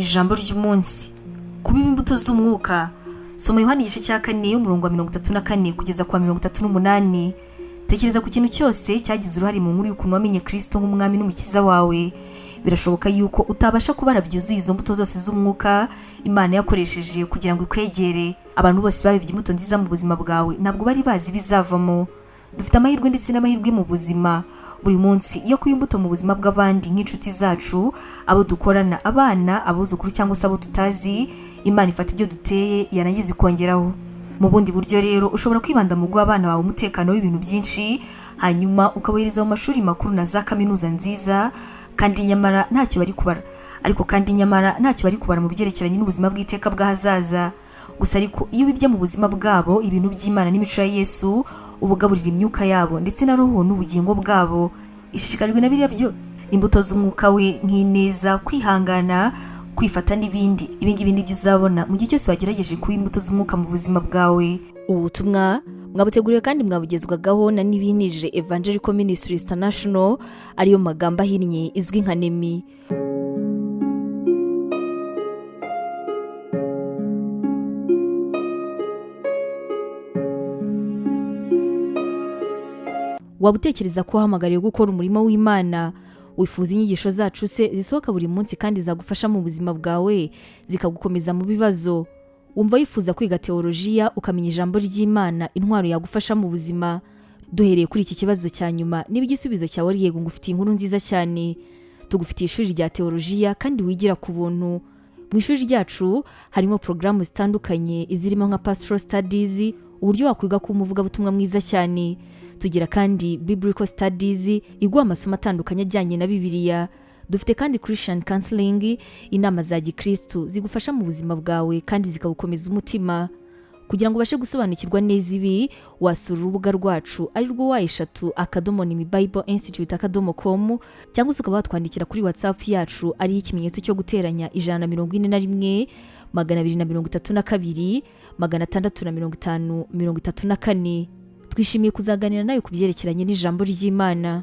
Ijambo ry'umunsi. Kubiba imbuto z'umwuka. Soma Yohana igice cya 4 umurongo wa 34 kugeza kwa 38. Tekereza ku kintu cyose cyagize uruhare mu nkuru y'ukuntu wamenye Kristo nk'umwami n'umukiza wawe. Birashoboka yuko utabasha kubara byuzuye izo mbuto zose z'umwuka Imana yakoresheje kugira ngo ikwegere. Abantu bose babibye imbuto nziza mu buzima bwawe ntabwo bari bazi bizavamo. Dufite amahirwe ndetse n'amahirwe mu buzima buri munsi iyo kuba imbuto mu buzima bw'abandi nk'inshuti zacu, abo dukorana, abana, abuzukuru cyangwa se abo tutazi. Imana ifata ibyo duteye yarangiza ikongeraho. Mu bundi buryo rero ushobora kwibanda mu guha abana bawe umutekano w'ibintu byinshi, hanyuma ukabohereza mu mashuri makuru na za kaminuza nziza, kandi nyamara ntacyo bari kubara. Ariko kandi nyamara ntacyo bari kubara mu byerekeranye n'ubuzima bw'iteka bw'ahazaza. Gusa ariko iyo ubibye mu buzima bwabo ibintu by'Imana n'imico ya Yesu, ubugaburira imyuka yabo ndetse na roho n'ubugingo bwabo. Ishishikajwe na biriya byo imbuto z'umwuka we nk'ineza, kwihangana, kwifata n'ibindi. Ibingibi nibyo uzabona mu gihe cyose wagerageje kuba imbuto z'umwuka mu buzima bwawe. Ubutumwa mwabuteguriwe kandi mwabugezwagaho na Nibinije Evangelical Ministries International, ariyo magambo ahinnye izwi nka NEMI. Waba utekereza ko uhamagariwe gukora umurimo w'Imana? Wifuza inyigisho zacu se zisohoka buri munsi kandi zagufasha mu buzima bwawe, zikagukomeza mu bibazo? Wumva wifuza kwiga teolojiya ukamenya ijambo ry'Imana, intwaro yagufasha mu buzima? Duhereye kuri iki kibazo cya nyuma, niba igisubizo cyawe ari yego, ngufitiye inkuru nziza cyane. Tugufitiye ishuri rya teolojiya kandi wigira ku buntu. Mu ishuri ryacu harimo porogaramu zitandukanye izirimo nka pastoral studies, uburyo wakwiga kuba umuvugabutumwa mwiza cyane. Tugira kandi biblical studies, iguha amasomo atandukanye ajyanye na Bibiliya. Dufite kandi Christian counseling, inama za gikristo zigufasha mu buzima bwawe kandi zikagukomeza umutima. Kugira ngo ubashe gusobanukirwa neza ibi, wasura urubuga rwacu ari rwo wa#NEMIBibleInstitute.com, cyangwa se ukaba watwandikira kuri WhatsApp yacu ari ikimenyetso cyo guteranya 141 232 655 34. Twishimiye kuzaganira nawe ku byerekeranye n'ijambo ry'Imana.